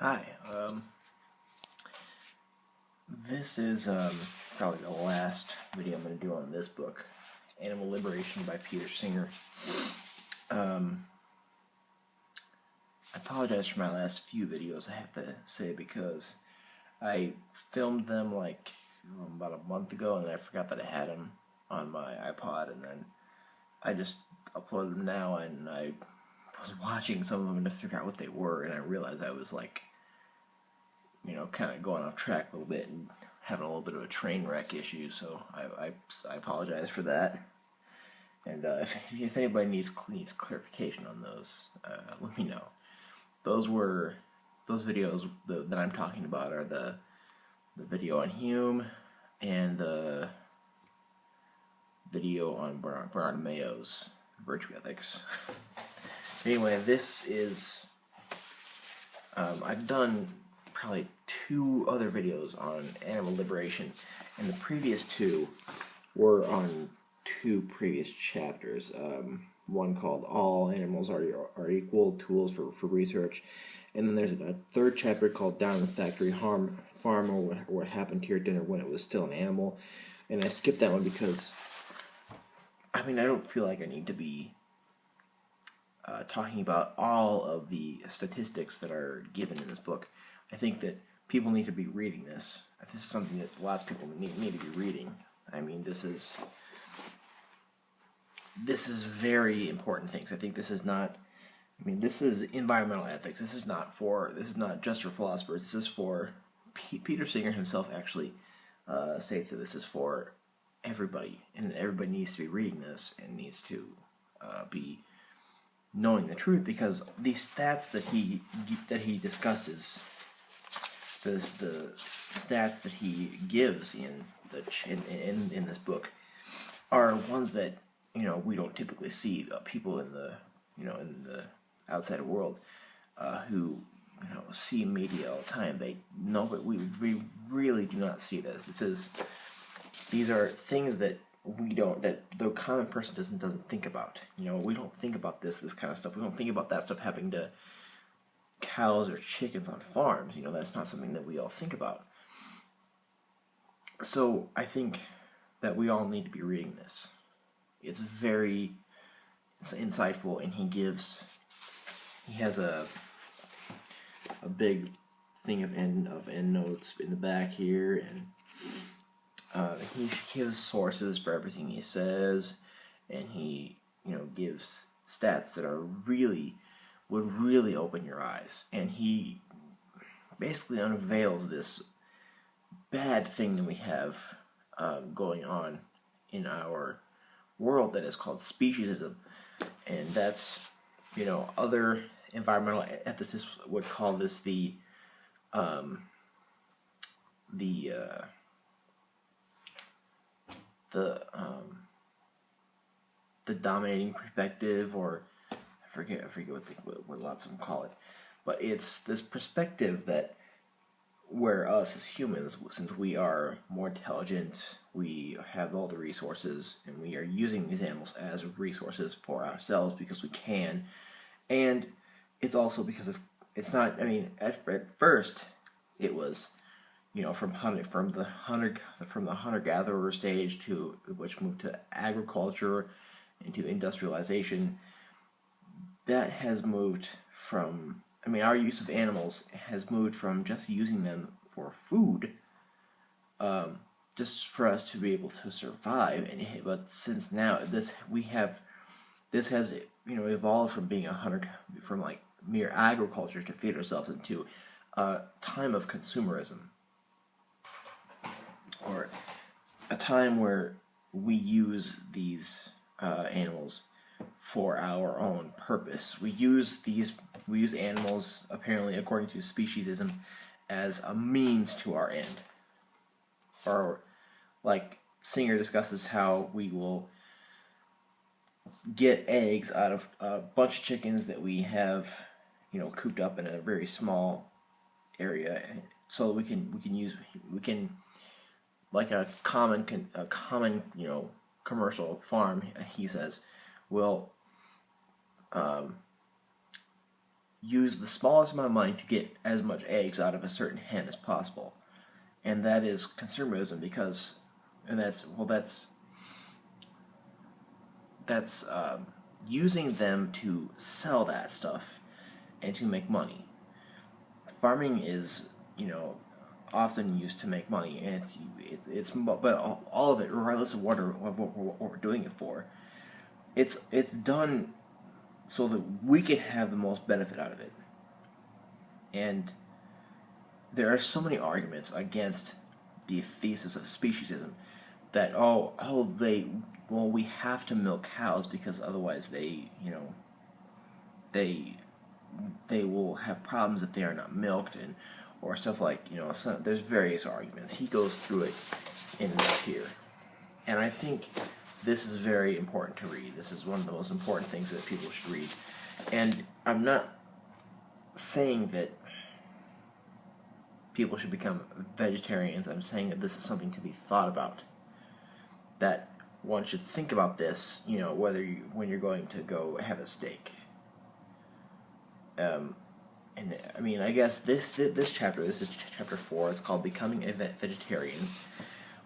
Hi, this is probably the last video I'm going to do on this book, Animal Liberation by Peter Singer. I apologize for my last few videos, I have to say, because I filmed them like about a month ago, and then I forgot that I had them on my iPod, and then I just uploaded them now, and I was watching some of them to figure out what they were, and I realized I was like, kind of going off track a little bit and having a little bit of a train wreck issue, so I apologize for that. And if anybody needs clarification on those, let me know. Those videos that I'm talking about are the video on Hume and the video on Bernard Mayo's virtue ethics. Anyway, this is I've done probably 2 other videos on animal liberation, and the previous 2 were on 2 previous chapters. One called "All Animals Are Equal: Tools for Research," and then there's a 3rd chapter called "Down in the Factory Farm," or what happened to your dinner when it was still an animal. And I skipped that one because I don't feel like I need to be talking about all of the statistics that are given in this book. I think that people need to be reading this. This is something that lots of people need to be reading. This is very important things. I think this is not. This is environmental ethics. This is not just for philosophers. This is for Peter Singer himself. Actually, states that this is for everybody, and everybody needs to be reading this and needs to be knowing the truth, because the stats that he discusses, the stats that he gives in this book, are ones that we don't typically see. People in the outside world who see media all the time, they know, but we really do not see this. These are things that that the common person doesn't think about. We don't think about this kind of stuff. We don't think about that stuff happening to cows or chickens on farms. That's not something that we all think about. So I think that we all need to be reading this. It's very insightful, and he has a big thing of endnotes in the back here, and he gives sources for everything he says, and he gives stats that would really open your eyes, and he basically unveils this bad thing that we have going on in our world that is called speciesism, and that's other environmental ethicists would call this the dominating perspective, or I forget what lots of them call it, but it's this perspective that where us as humans, since we are more intelligent, we have all the resources, and we are using these animals as resources for ourselves because we can, and it's also because of it's not. At first, it was from the hunter-gatherer stage, to which moved to agriculture, into industrialization. That has moved from, our use of animals has moved from just using them for food, just for us to be able to survive. But since now this has evolved from being from like mere agriculture to feed ourselves, into a time of consumerism, or a time where we use these animals for our own purpose. We use animals, apparently according to speciesism, as a means to our end. Or, like Singer discusses, how we will get eggs out of a bunch of chickens that we have cooped up in a very small area, so we can like a common commercial farm, he says, will use the smallest amount of money to get as much eggs out of a certain hen as possible, and that is consumerism. Because, and that's using them to sell that stuff and to make money. Farming is, often used to make money, and but all of it, regardless of what we're doing it for, it's done so that we can have the most benefit out of it. And there are so many arguments against the thesis of speciesism, that we have to milk cows because otherwise they they will have problems if they are not milked, and or stuff like, there's various arguments. He goes through it in this here, and I think this is very important to read. This is one of the most important things that people should read. And I'm not saying that people should become vegetarians. I'm saying that this is something to be thought about, that one should think about this, when you're going to go have a steak. And I mean, I guess this chapter, this is chapter 4. It's called "Becoming a Vegetarian,"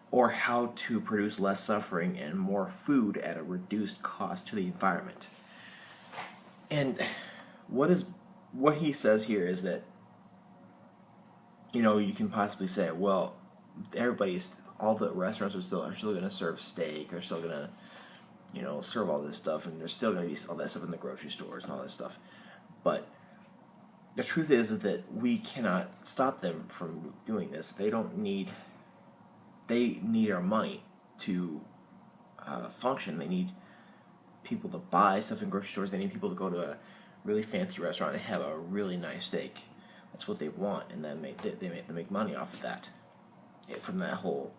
or "How to Produce Less Suffering and More Food at a Reduced Cost to the Environment." And what he says here is that, you can possibly say, well, all the restaurants are still going to serve steak, are still going to, serve all this stuff, and there's still going to be all that stuff in the grocery stores and all that stuff. But the truth is that we cannot stop them from doing this. They need our money to function. They need people to buy stuff in grocery stores. They need people to go to a really fancy restaurant and have a really nice steak. That's what they want, and then they make money off of that. From that whole,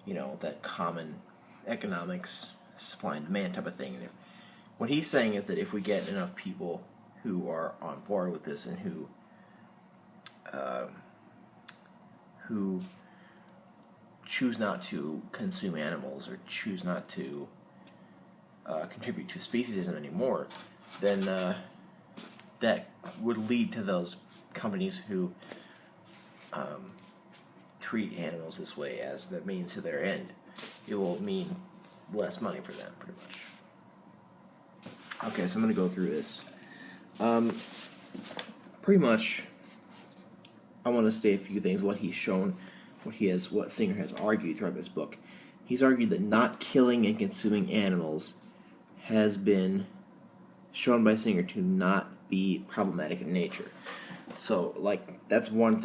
that common economics, supply and demand type of thing. And what he's saying is that if we get enough people who are on board with this, and who choose not to consume animals, or choose not to contribute to speciesism anymore, then that would lead to those companies who treat animals this way as the means to their end. It will mean less money for them, pretty much. Okay, so I'm going to go through this. Pretty much, I want to state a few things. What he's shown, what Singer has argued throughout this book. He's argued that not killing and consuming animals has been shown by Singer to not be problematic in nature. So, that's one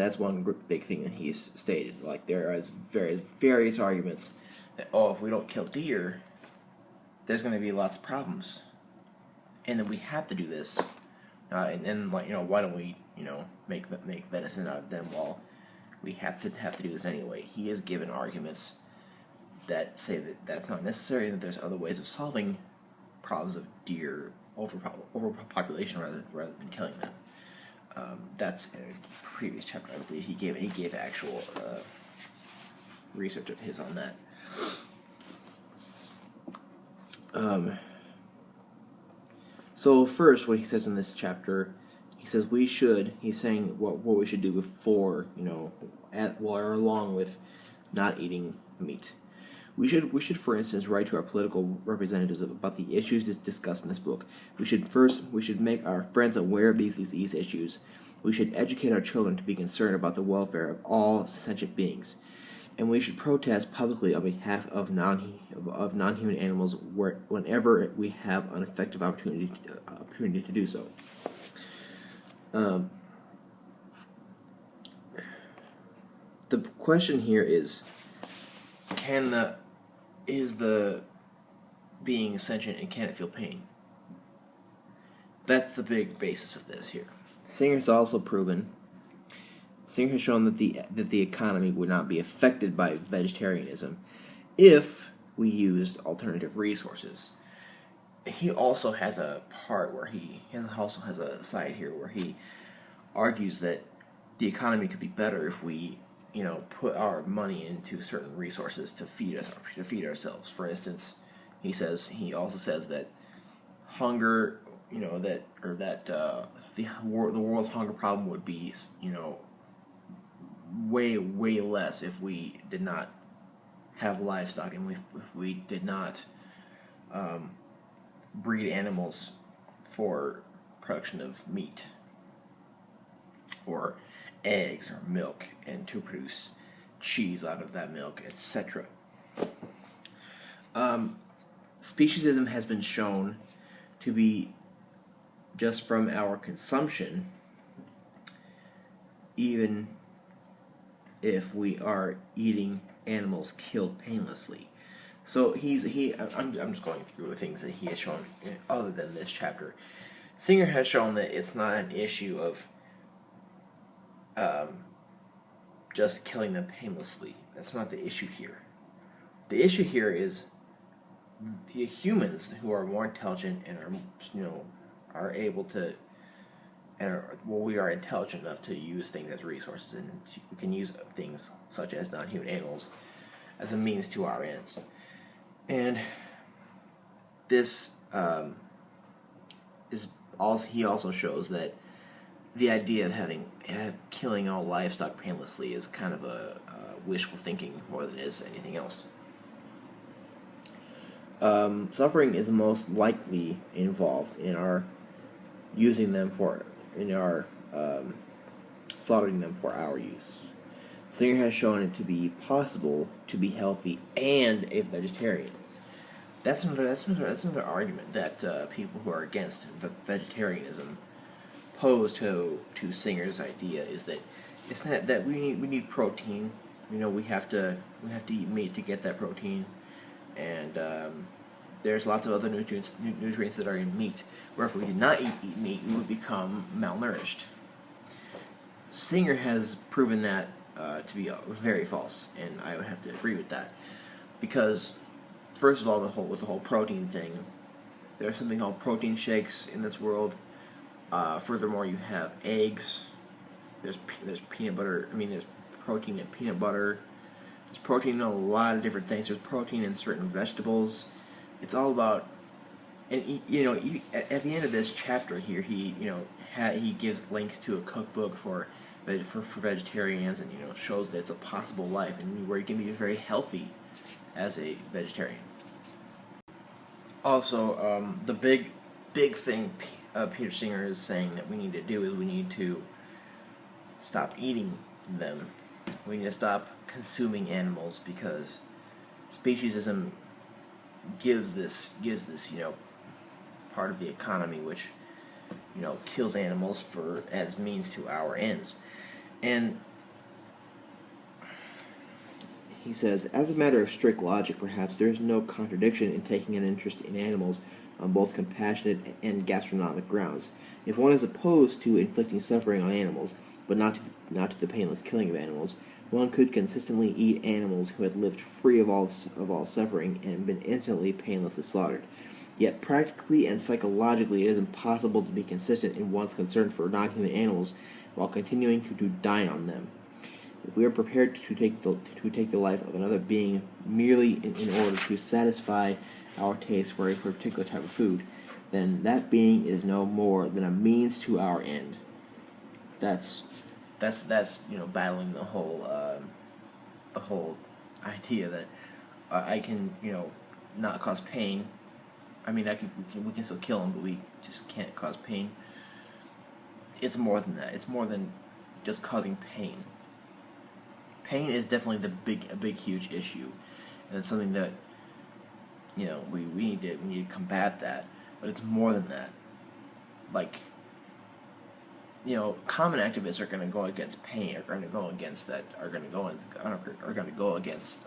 big thing that he's stated. There is various arguments that, if we don't kill deer, there's going to be lots of problems, and then we have to do this. Why don't we, make venison out of them? Well, we have to do this anyway. He has given arguments that say that that's not necessary, and that there's other ways of solving problems of deer overpopulation rather than killing them. That's in a previous chapter, I believe. He gave actual research of his on that. So first, what he says in this chapter, he says he's saying what we should do before, or along with not eating meat. We should, for instance, write to our political representatives about the issues discussed in this book. We should make our friends aware of these issues. We should educate our children to be concerned about the welfare of all sentient beings, and we should protest publicly on behalf of non-human animals whenever we have an effective opportunity to do so. The question here is the being sentient, and can it feel pain? That's the big basis of this here. Singer has shown that the economy would not be affected by vegetarianism if we used alternative resources. He also has a part where he also has a side here where he argues that the economy could be better if we, put our money into certain resources to feed ourselves. For instance, he also says that hunger, the world hunger problem would be, way less if we did not have livestock, and if we did not breed animals for production of meat or eggs or milk, and to produce cheese out of that milk, etc. Speciesism has been shown to be just from our consumption, even if we are eating animals killed painlessly. So I'm just going through the things that he has shown other than this chapter. Singer has shown that it's not an issue of just killing them painlessly. That's not the issue here. The issue here is the humans who are more intelligent and are able to, we are intelligent enough to use things as resources, and we can use things such as non-human animals as a means to our ends. And this he also shows that the idea of killing all livestock painlessly is kind of a wishful thinking more than it is anything else. Suffering is most likely involved in our slaughtering them for our use. Singer has shown it to be possible to be healthy and a vegetarian. That's another argument that people who are against vegetarianism pose to Singer's idea, is that it's not that we need protein. We have to eat meat to get that protein, and there's lots of other nutrients that are in meat. Where if we did not eat meat, we would become malnourished. Singer has proven that to be very false, and I would have to agree with that, because first of all, with the whole protein thing, there's something called protein shakes in this world. Furthermore, you have eggs. There's peanut butter. There's protein in peanut butter. There's protein in a lot of different things. There's protein in certain vegetables. It's all about, and at the end of this chapter here, he gives links to a cookbook for vegetarians, and shows that it's a possible life, and where you can be very healthy as a vegetarian. Also, the big thing Peter Singer is saying that we need to do is we need to stop eating them. We need to stop consuming animals, because speciesism gives this part of the economy which kills animals as means to our ends. And he says, as a matter of strict logic, perhaps there is no contradiction in taking an interest in animals on both compassionate and gastronomic grounds. If one is opposed to inflicting suffering on animals, but not to the painless killing of animals, one could consistently eat animals who had lived free of all suffering and been instantly painlessly slaughtered. Yet practically and psychologically, it is impossible to be consistent in one's concern for non-human animals while continuing to die on them. If we are prepared to take the life of another being merely in order to satisfy our taste for a particular type of food, then that being is no more than a means to our end. That's battling the whole idea that I can not cause pain. We can still kill them, but we just can't cause pain. It's more than that. It's more than just causing pain. Pain is definitely a big huge issue, and it's something that we need to combat that. But it's more than that. Common activists are going to go against pain, are going to go against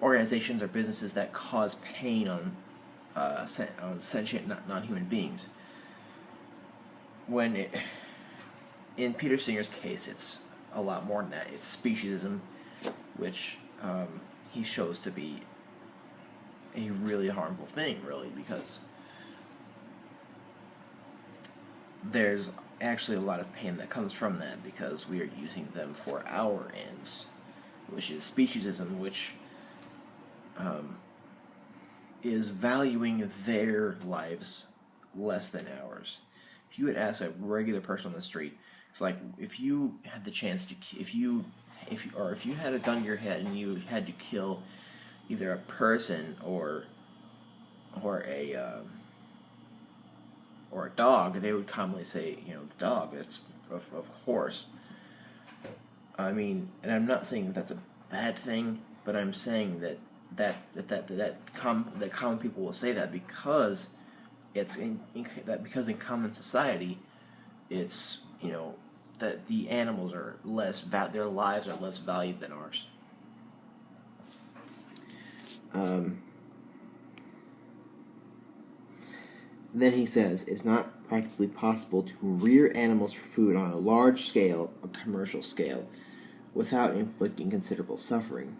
organizations or businesses that cause pain on sentient non-human beings. In Peter Singer's case, it's a lot more than that. It's speciesism, which he shows to be a really harmful thing, really, because there's actually a lot of pain that comes from that, because we are using them for our ends, which is speciesism, which is valuing their lives less than ours. if you would ask a regular person on the street, it's like if you had the chance to, if you had a gun to your head and you had to kill either a person or a dog, they would commonly say, the dog. It's of course. I mean, and I'm not saying that that's a bad thing, but I'm saying that common people will say that because because in common society, it's that the animals are their lives are less valued than ours. Then he says it's not practically possible to rear animals for food on a large scale, a commercial scale, without inflicting considerable suffering.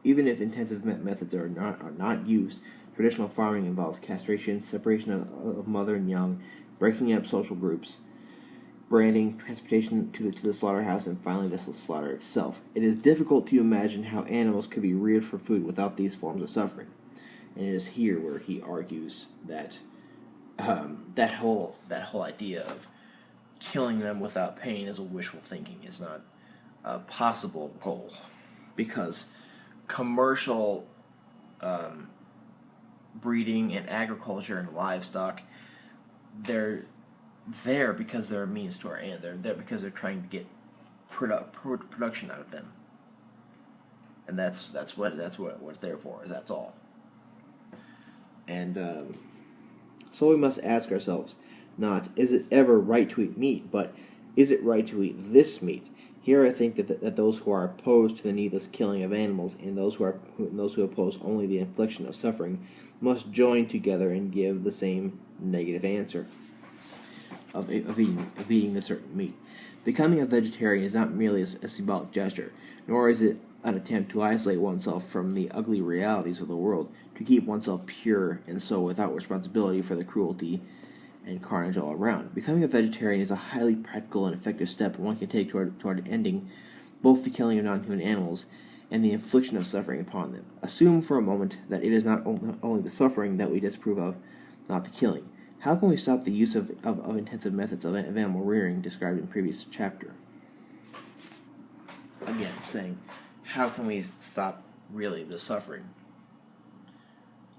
Even if intensive methods are not used, traditional farming involves castration, separation of mother and young, breaking up social groups, branding, transportation to the slaughterhouse, and finally the slaughter itself. It is difficult to imagine how animals could be reared for food without these forms of suffering. And it is here where he argues that that whole idea of killing them without pain is a wishful thinking, is not a possible goal, because commercial breeding and agriculture and livestock, they're there because they're a means to our end. They're there because they're trying to get production out of them, and that's what it's there for. That's all. And so we must ask ourselves, not is it ever right to eat meat, but is it right to eat this meat? Here I think that those who are opposed to the needless killing of animals and those who oppose only the infliction of suffering must join together and give the same negative answer of eating this certain meat. Becoming a vegetarian is not merely a symbolic gesture, nor is it an attempt to isolate oneself from the ugly realities of the world, to keep oneself pure and so without responsibility for the cruelty and carnage all around. Becoming a vegetarian is a highly practical and effective step one can take toward ending both the killing of non-human animals and the infliction of suffering upon them. Assume for a moment that it is not only the suffering that we disapprove of, not the killing. How can we stop the use of intensive methods of animal rearing described in the previous chapter? Again, saying, how can we stop really the suffering?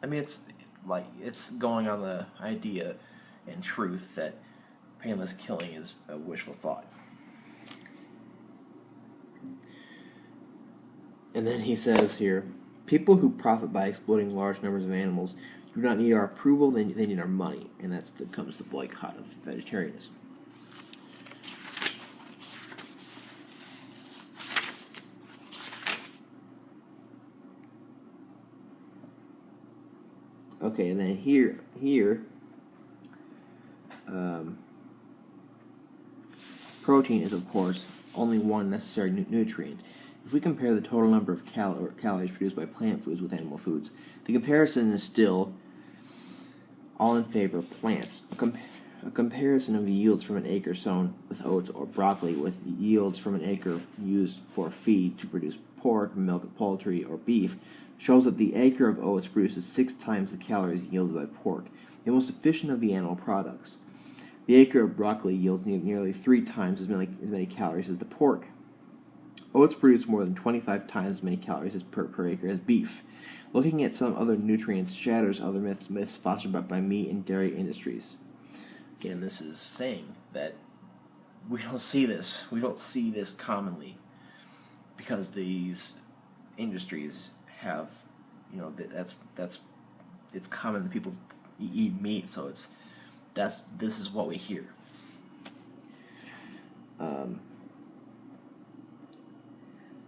I mean, it's going on the idea and truth that painless killing is a wishful thought. And then he says here, people who profit by exploiting large numbers of animals do not need our approval, they need our money. And that comes the boycott of vegetarianism. Okay, and then here, protein is, of course, only one necessary nutrient. If we compare the total number of calories produced by plant foods with animal foods, the comparison is still all in favor of plants. A comparison of yields from an acre sown with oats or broccoli with yields from an acre used for feed to produce pork, milk, poultry, or beef shows that the acre of oats produces 6 times the calories yielded by pork, the most efficient of the animal products. The acre of broccoli yields nearly 3 times as many calories as the pork. Oats produce more than 25 times as many calories per acre as beef. Looking at some other nutrients shatters other myths fostered by meat and dairy industries. Again, this is saying that we don't see this. We don't see this commonly because these industries have, it's common that people eat meat, so this is what we hear.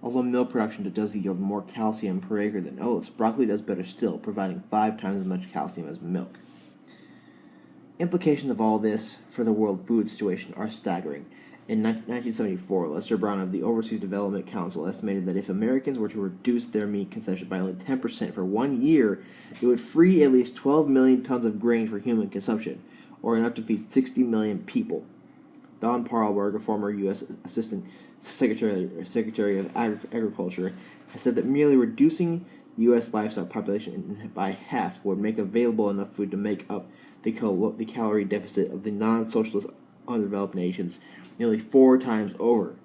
Although milk production does yield more calcium per acre than oats, broccoli does better still, providing 5 times as much calcium as milk. Implications of all this for the world food situation are staggering. In 1974, Lester Brown of the Overseas Development Council estimated that if Americans were to reduce their meat consumption by only 10% for 1 year, it would free at least 12 million tons of grain for human consumption, or enough to feed 60 million people. Don Parlberg, a former U.S. Assistant Secretary of Agriculture, has said that merely reducing the U.S. livestock population by half would make available enough food to make up the calorie deficit of the non-socialist undeveloped nations nearly 4 times over.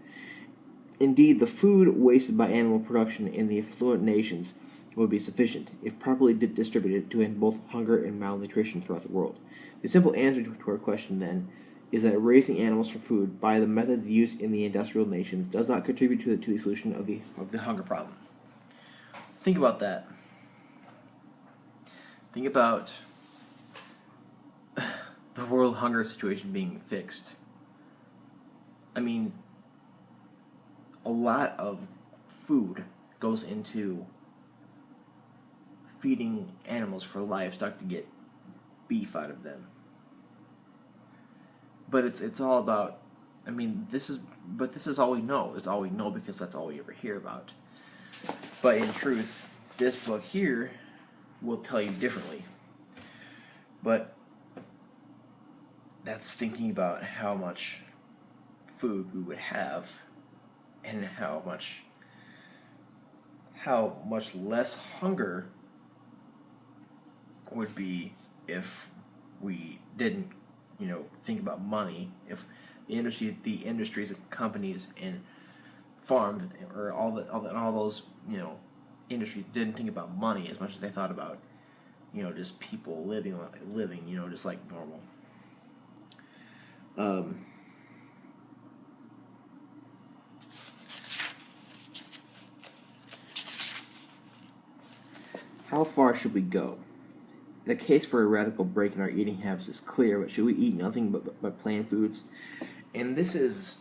Indeed, the food wasted by animal production in the affluent nations would be sufficient, if properly distributed, to end both hunger and malnutrition throughout the world. The simple answer to our question, then, is that raising animals for food by the methods used in the industrial nations does not contribute to the solution of the hunger problem. Think about that. Think about the world hunger situation being fixed. I mean, a lot of food goes into feeding animals for livestock to get beef out of them. But it's all about, I mean, this is all we know. It's all we know because that's all we ever hear about. But in truth, this book here will tell you differently. But that's thinking about how much food we would have and how much less hunger would be if we didn't, think about money. If the industries and companies and farms or all those, industries didn't think about money as much as they thought about, just people living, just like normal. How far should we go? The case for a radical break in our eating habits is clear, but should we eat nothing but plant foods? And this is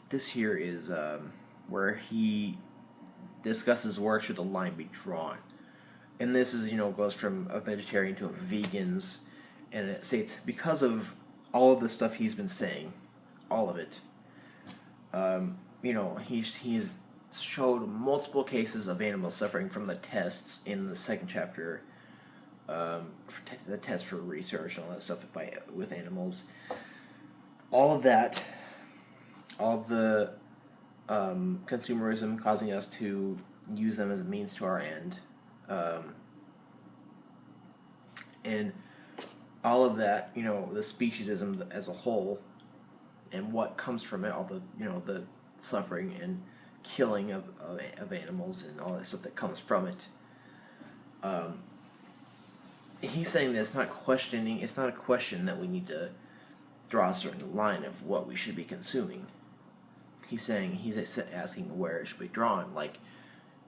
this here is where he discusses where should the line be drawn. And this is, goes from a vegetarian to a vegans, and it states because of all of the stuff he's been saying, all of it, he's showed multiple cases of animals suffering from the tests in the second chapter, the test for research and all that stuff with animals. All of that, all of the consumerism causing us to use them as a means to our end, and all of that, the speciesism as a whole, and what comes from it, all the the suffering and killing of animals and all that stuff that comes from it. He's saying that it's not a question that we need to draw a certain line of what we should be consuming. He's asking where it should be drawn. Like,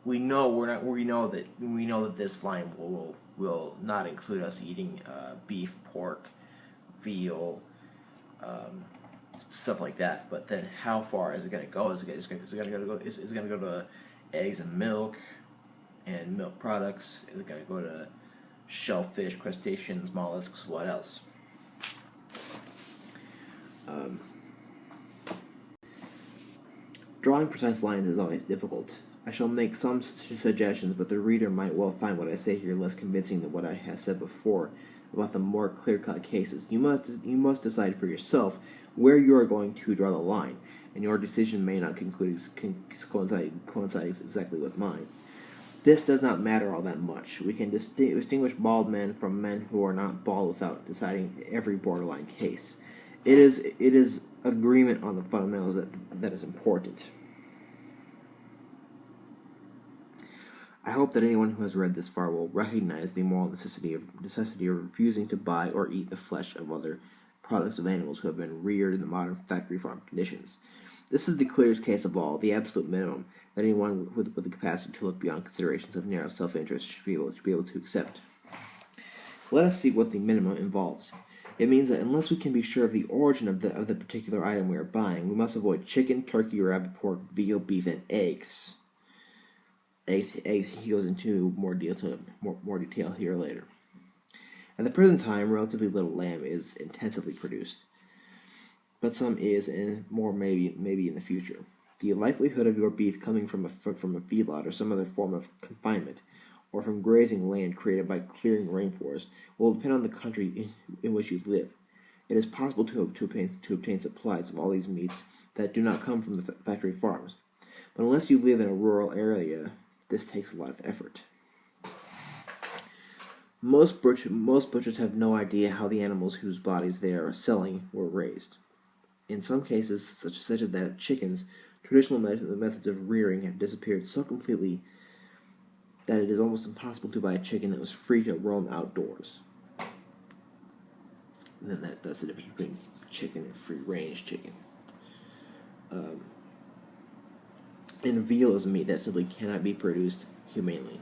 we know that this line will not include us eating beef, pork, veal, stuff like that. But then, how far is it going to go? Is it going to go to eggs and milk products? Is it going to go to shellfish, crustaceans, mollusks? What else? Drawing precise lines is always difficult. I shall make some suggestions, but the reader might well find what I say here less convincing than what I have said before about the more clear-cut cases. You must decide for yourself where you are going to draw the line, and your decision may not coincide exactly with mine. This does not matter all that much. We can distinguish bald men from men who are not bald without deciding every borderline case. It is agreement on the fundamentals that is important. I hope that anyone who has read this far will recognize the moral necessity of refusing to buy or eat the flesh of other products of animals who have been reared in the modern factory farm conditions. This is the clearest case of all, the absolute minimum that anyone with the capacity to look beyond considerations of narrow self-interest should be able to accept. Let us see what the minimum involves. It means that unless we can be sure of the origin of the particular item we are buying, we must avoid chicken, turkey, rabbit, pork, veal, beef, and eggs. Eggs. He goes into more detail here later. At the present time, relatively little lamb is intensively produced, but some is, and more maybe in the future. The likelihood of your beef coming from a feedlot or some other form of confinement, or from grazing land created by clearing rainforests, will depend on the country in which you live. It is possible to obtain supplies of all these meats that do not come from the factory farms, but unless you live in a rural area this takes a lot of effort. Most butchers have no idea how the animals whose bodies they are selling were raised. In some cases, such as that chickens, traditional methods of rearing have disappeared so completely that it is almost impossible to buy a chicken that was free to roam outdoors. And then that's the difference between chicken and free-range chicken. And veal is a meat that simply cannot be produced humanely.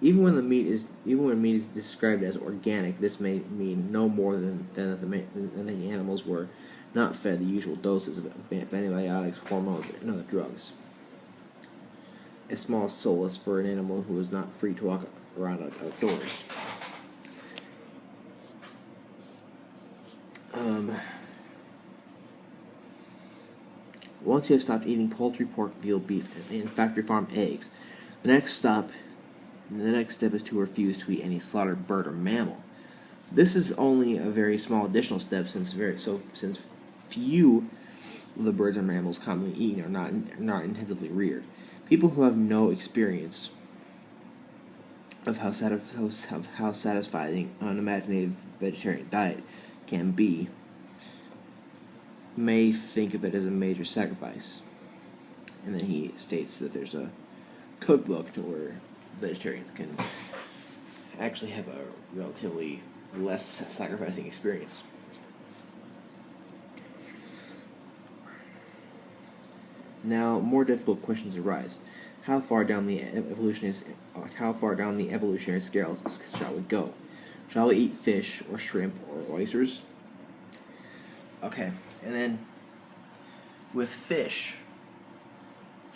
Even when meat is described as organic, this may mean no more than that the animals were not fed the usual doses of antibiotics, hormones, and other drugs. A small solace for an animal who is not free to walk around outdoors. Once you have stopped eating poultry, pork, veal, beef, and factory farm eggs, the next step is to refuse to eat any slaughtered bird or mammal. This is only a very small additional step since few of the birds and mammals commonly eaten are not intensively reared. People who have no experience of how satisfying an unimaginative vegetarian diet can be may think of it as a major sacrifice. And then he states that there's a cookbook to where vegetarians can actually have a relatively less sacrificing experience. Now, more difficult questions arise. How far down the evolutionary scale shall we go? Shall we eat fish or shrimp or oysters? Okay, and then with fish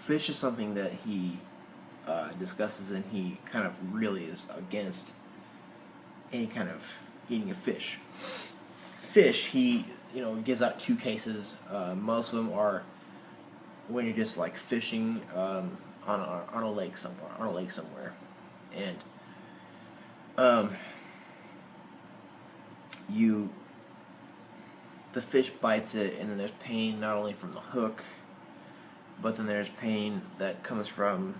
is something that he discusses, and he kind of really is against any kind of eating of fish. Fish, he gives out two cases. Most of them are when you're just like fishing on a lake somewhere, and the fish bites it, and then there's pain not only from the hook, but then there's pain that comes from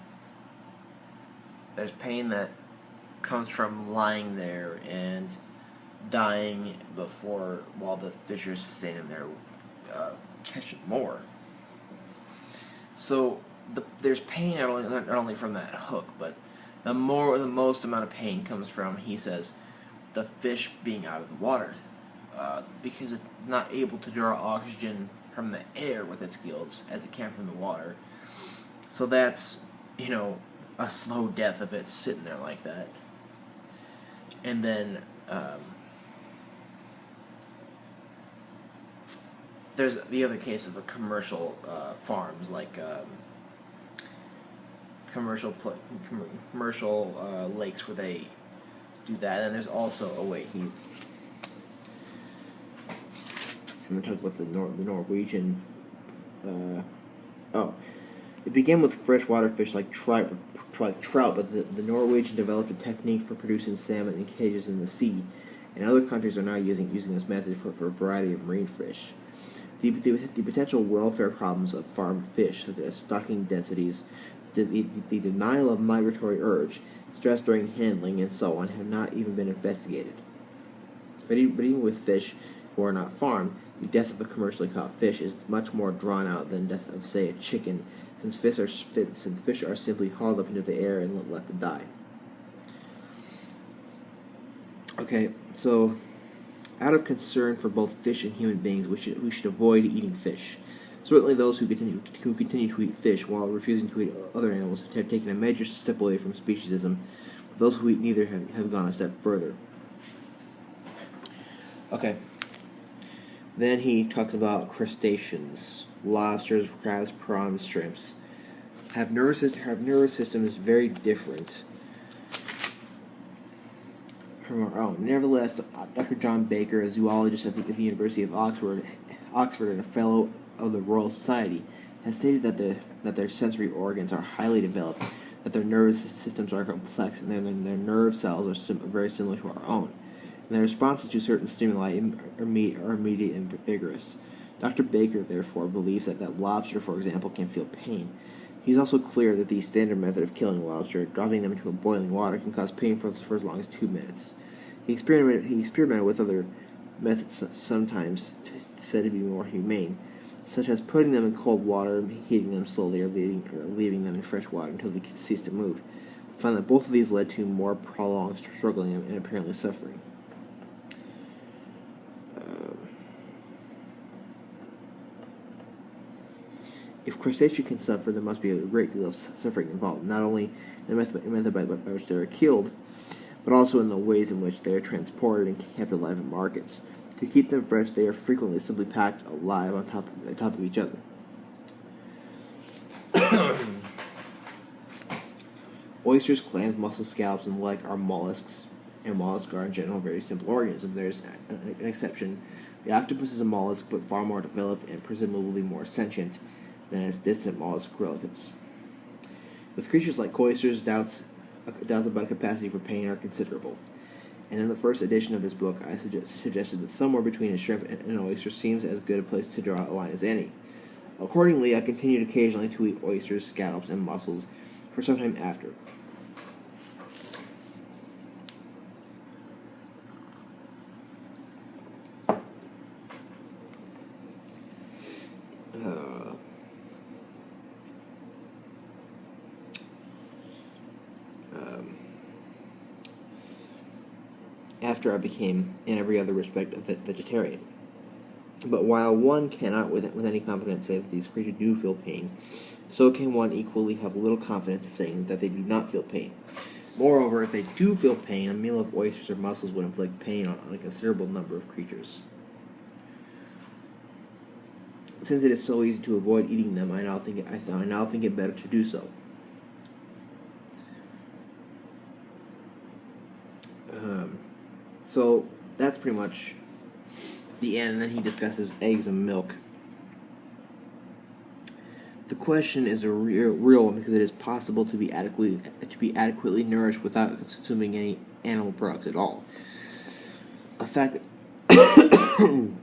lying there and dying while the fish are standing there catching more. So there's pain not only from that hook, but the most amount of pain comes from, he says, the fish being out of the water, because it's not able to draw oxygen from the air with its gills as it can from the water. So that's a slow death of it sitting there like that. And then there's the other case of the commercial farms, like commercial lakes where they do that. And there's also I'm going to talk about the Norwegian. It began with freshwater fish like trout, but the Norwegian developed a technique for producing salmon in cages in the sea, and other countries are now using this method for a variety of marine fish. The potential welfare problems of farmed fish, such as stocking densities, the denial of migratory urge, stress during handling, and so on, have not even been investigated. But even with fish who are not farmed, the death of a commercially caught fish is much more drawn out than the death of, say, a chicken, since fish are simply hauled up into the air and let to die. Okay, so out of concern for both fish and human beings, we should avoid eating fish. Certainly, those who continue to eat fish while refusing to eat other animals have taken a major step away from speciesism. Those who eat neither have gone a step further. Okay. Then he talks about crustaceans, lobsters, crabs, prawns, shrimps. Have nervous systems very different from our own. Nevertheless, Dr. John Baker, a zoologist at the University of Oxford and a fellow of the Royal Society, has stated that their sensory organs are highly developed, that their nervous systems are complex, and their nerve cells are very similar to our own. And their responses to certain stimuli are immediate and vigorous. Dr. Baker, therefore, believes that lobster, for example, can feel pain. He's also clear that the standard method of killing a lobster, dropping them into boiling water, can cause pain for as long as 2 minutes. He experimented with other methods sometimes said to be more humane, such as putting them in cold water, heating them slowly, or leaving them in fresh water until they cease to move. We found that both of these led to more prolonged struggling and apparently suffering. If crustaceans can suffer, there must be a great deal of suffering involved, not only in the method by which they are killed, but also in the ways in which they are transported and kept alive in markets. To keep them fresh, they are frequently simply packed alive on top of each other. Oysters, clams, mussels, scallops, and the like are mollusks, and mollusks are in general very simple organisms. There's an exception. The octopus is a mollusk, but far more developed and presumably more sentient than its distant mollusk relatives. With creatures like oysters, doubts about capacity for pain are considerable. And in the first edition of this book, I suggested that somewhere between a shrimp and an oyster seems as good a place to draw a line as any. Accordingly, I continued occasionally to eat oysters, scallops, and mussels for some time after. After I became, in every other respect, a vegetarian. But while one cannot with any confidence say that these creatures do feel pain, so can one equally have little confidence saying that they do not feel pain. Moreover, if they do feel pain, a meal of oysters or mussels would inflict pain on a considerable number of creatures. Since it is so easy to avoid eating them, I now think it better to do so. So that's pretty much the end. And then he discusses eggs and milk. The question is a real one because it is possible to be adequately nourished without consuming any animal products at all. A fact that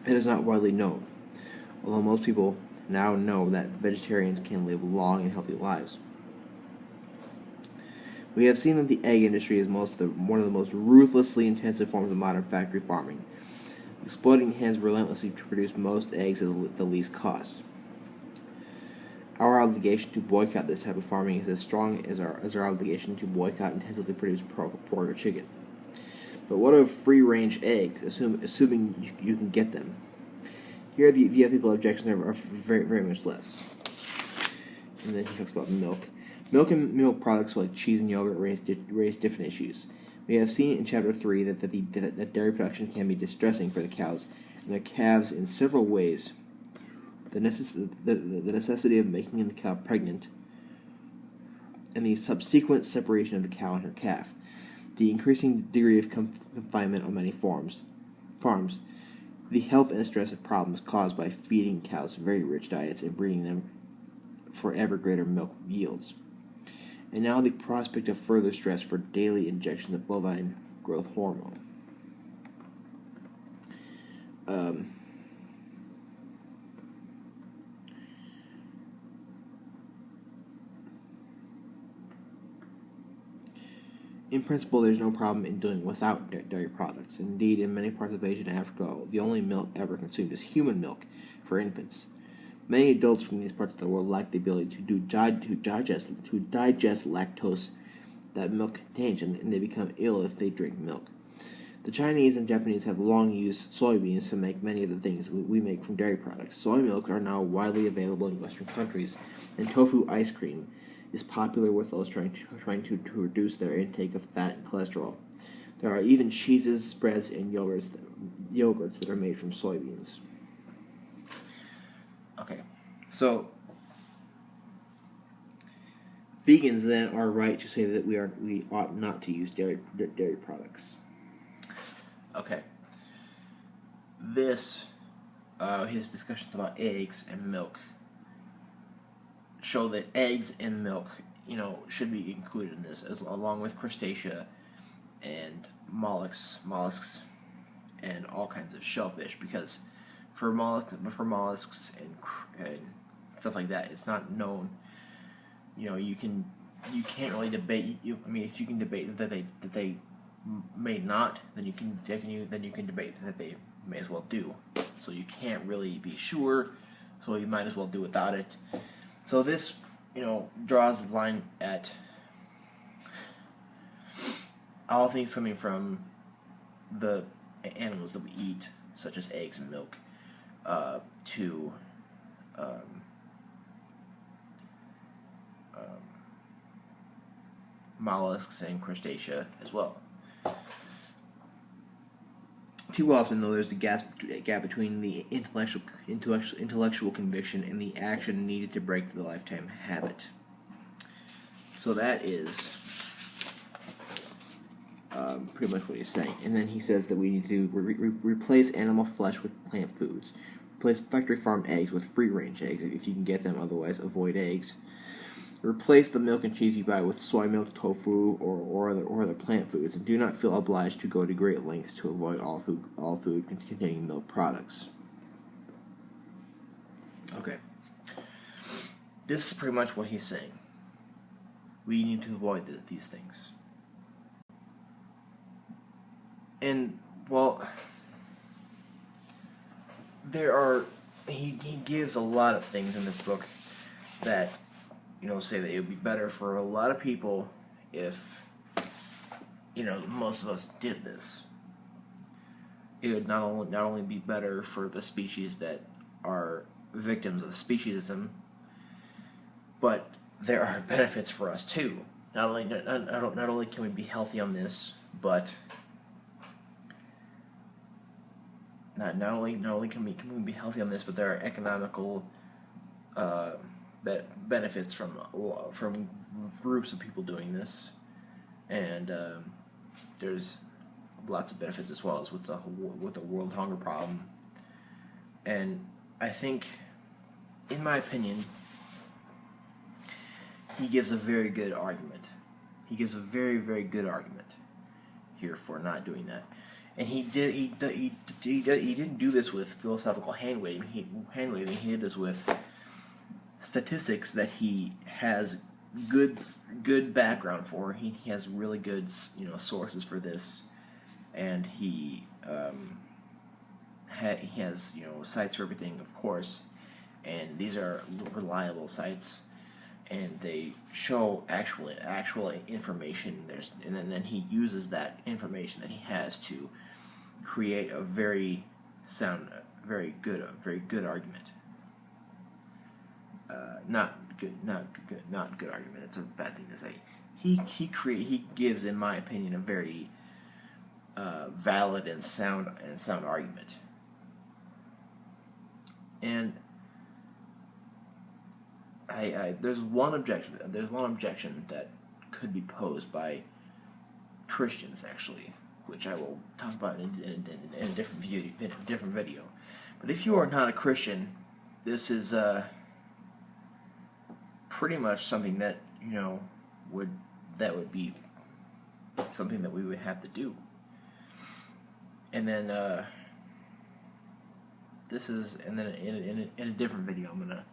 it is not widely known, although most people now know that vegetarians can live long and healthy lives. We have seen that the egg industry is one of the most ruthlessly intensive forms of modern factory farming, exploiting hens relentlessly to produce most eggs at the least cost. Our obligation to boycott this type of farming is as strong as our obligation to boycott intensively produced pork or chicken. But what of free-range eggs, assuming you can get them? Here the ethical objections are very, very much less. And then he talks about milk. Milk and milk products like cheese and yogurt raise different issues. We have seen in Chapter 3 that dairy production can be distressing for the cows and their calves in several ways. The necessity of making the cow pregnant, and the subsequent separation of the cow and her calf, the increasing degree of confinement on many farms, the health and stress problems caused by feeding cows very rich diets and breeding them for ever greater milk yields. And now the prospect of further stress for daily injections of bovine growth hormone. In principle, there's no problem in doing without dairy products. Indeed, in many parts of Asia and Africa, the only milk ever consumed is human milk for infants. Many adults from these parts of the world lack the ability to digest lactose that milk contains, and they become ill if they drink milk. The Chinese and Japanese have long used soybeans to make many of the things we make from dairy products. Soy milk are now widely available in Western countries, and tofu ice cream is popular with those trying to reduce their intake of fat and cholesterol. There are even cheeses, spreads, and yogurts that are made from soybeans. Okay, so vegans then are right to say that we ought not to use dairy products. Okay, his discussions about eggs and milk show that eggs and milk, should be included in this, along with crustacea and mollusks, and all kinds of shellfish, because for mollusks and stuff like that, it's not known you can't really debate. I mean, if you can debate that they may not, then you can debate that they may as well do. So you can't really be sure. So you might as well do without it. So this, draws the line at all things coming from the animals that we eat, such as eggs and milk, to mollusks and crustacea as well. Too often, though, there's the gap between the intellectual conviction and the action needed to break the lifetime habit. So that is pretty much what he's saying. And then he says that we need to replace animal flesh with plant foods. Replace factory farm eggs with free-range eggs if you can get them. Otherwise, avoid eggs. Replace the milk and cheese you buy with soy milk, tofu, or other plant foods, and do not feel obliged to go to great lengths to avoid all food containing milk products. Okay. This is pretty much what he's saying. We need to avoid these things. And, well, he gives a lot of things in this book that, say that it would be better for a lot of people if, most of us did this. It would not only be better for the species that are victims of speciesism, but there are benefits for us too. Not only can we be healthy on this, but not only can we be healthy on this, but there are economical benefits from groups of people doing this, and there's lots of benefits as well as with the world hunger problem. And I think, in my opinion, he gives a very good argument. He gives a very, very good argument here for not doing that. And he didn't do this with philosophical hand waving. He did this with statistics that he has good background for. He has really good sources for this, and he has sites for everything, of course, and these are reliable sites, and they show actual information. And then he uses that information that he has to create a very good argument. Not good argument. It's a bad thing to say. He gives, in my opinion, a very valid and sound argument. And there's one objection that could be posed by Christians, actually, which I will talk about in a different video. But if you are not a Christian, this is pretty much something that would be something that we would have to do. And then in a different video, I'm gonna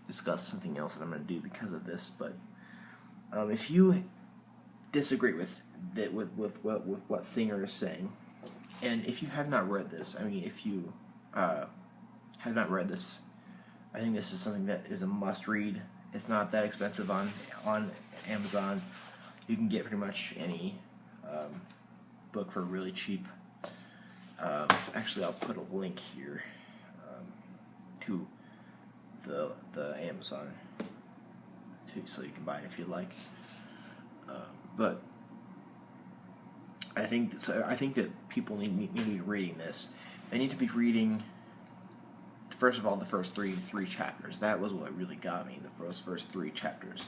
discuss something else that I'm gonna do because of this. But if you disagree with what Singer is saying, and if you have not read this, if you have not read this, I think this is something that is a must-read. It's not that expensive on Amazon. You can get pretty much any book for really cheap. Actually, I'll put a link here to the Amazon so you can buy it if you like. But I think that people need to be reading this. They need to be reading, first of all, the first three chapters. That was what really got me. The first three chapters.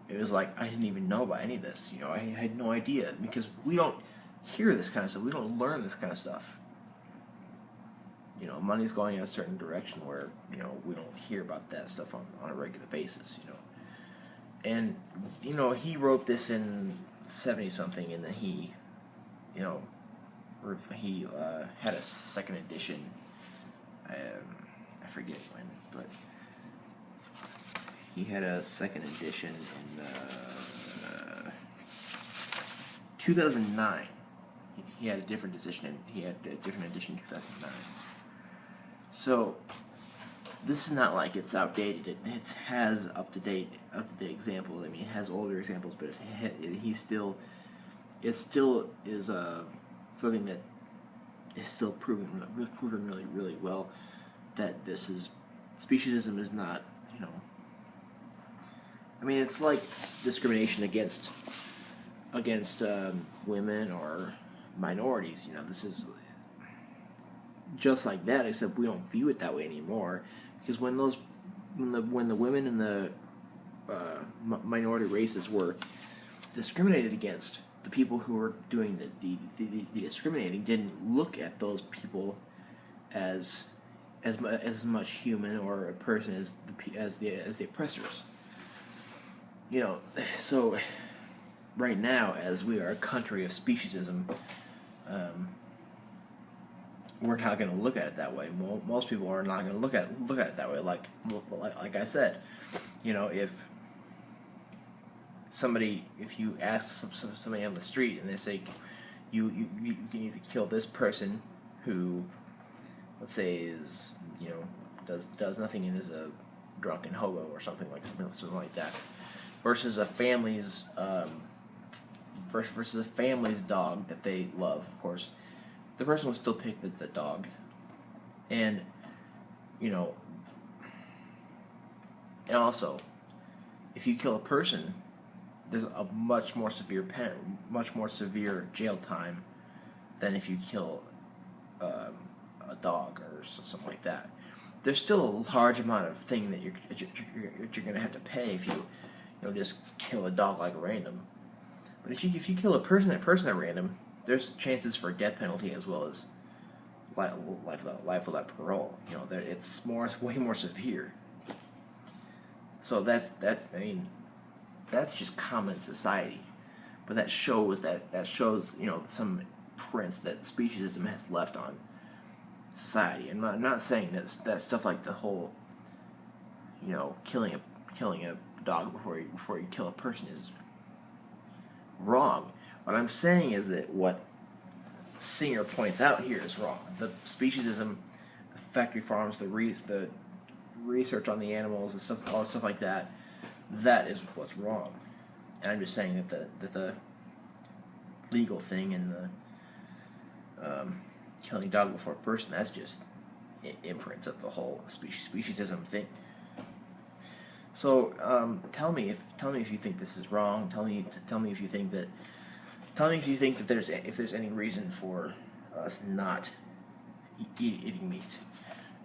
It was like I didn't even know about any of this. I had no idea, because we don't hear this kind of stuff. We don't learn this kind of stuff. Money's going in a certain direction where we don't hear about that stuff on a regular basis. And he wrote this in 70-something, and then he had a second edition. I forget when, but he had a second edition in 2009. He had a different edition. He had a different edition in 2009. So this is not like it's outdated. It has up to date examples. I mean, it has older examples, but it still is something that is still proven really well. That this is speciesism is not, you know. I mean, it's like discrimination against women or minorities. You know, this is just like that, except we don't view it that way anymore. Because when the women and the minority races were discriminated against, the people who were doing the discriminating didn't look at those people as much human or a person as the oppressors. You know, so right now, as we are a country of speciesism, we're not going to look at it that way. Most people are not going to look at it that way. Like I said, you know, if you ask somebody on the street and they say you can either kill this person who, let's say, is, you know, does nothing and is a drunken hobo or something like that, versus a family's dog that they love, of course, the person would still pick the dog. And, you know, and also, if you kill a person, there's a much more severe jail time than if you kill a dog or something like that. There's still a large amount of thing that you're going to have to pay if you just kill a dog like random. But if you kill a person at random, there's chances for death penalty as well as life without parole. You know, it's way more severe. So that's just common society. But that shows you know, some prints that speciesism has left on society. And I'm not saying that stuff like the whole, you know, killing a dog before you kill a person is wrong. What I'm saying is that what Singer points out here is wrong. The speciesism, the factory farms, the research on the animals and stuff, all stuff like that, that is what's wrong. And I'm just saying that the legal thing and the killing a dog before a person, that's just imprints of the whole speciesism thing. So tell me if you think this is wrong. Tell me if you think that there's any reason for us not eating meat.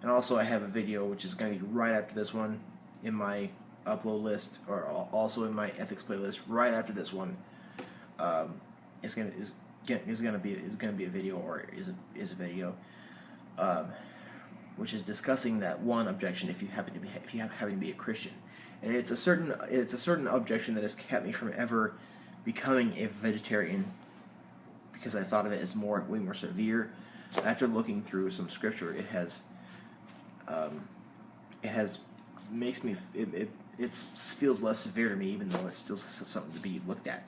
And also, I have a video which is going to be right after this one in my upload list, or also in my ethics playlist. Right after this one, is gonna be a video, or is a video, which is discussing that one objection if you happen to be a Christian. And it's a certain objection that has kept me from ever becoming a vegetarian, because I thought of it as way more severe. After looking through some scripture, it feels less severe to me, even though it's still something to be looked at.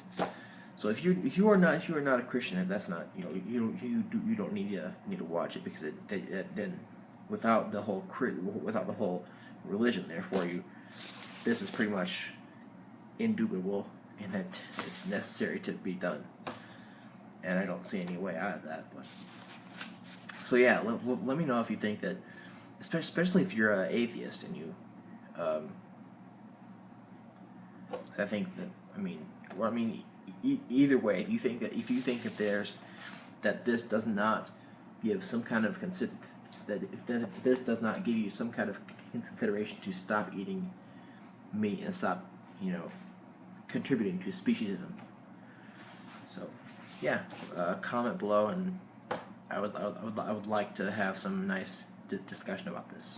So if you are not a Christian, if that's not, you know, you don't need to watch it, because then without the whole religion there for you, this is pretty much indubitable, and that it's necessary to be done. And I don't see any way out of that. But so yeah, let me know if you think that, especially if you're an atheist and you, I think that either way, if you think that this does not give some kind of that this does not give you some kind of consideration to stop eating meat and stop, you know, contributing to speciesism. So yeah, comment below, and I would like to have some nice discussion about this.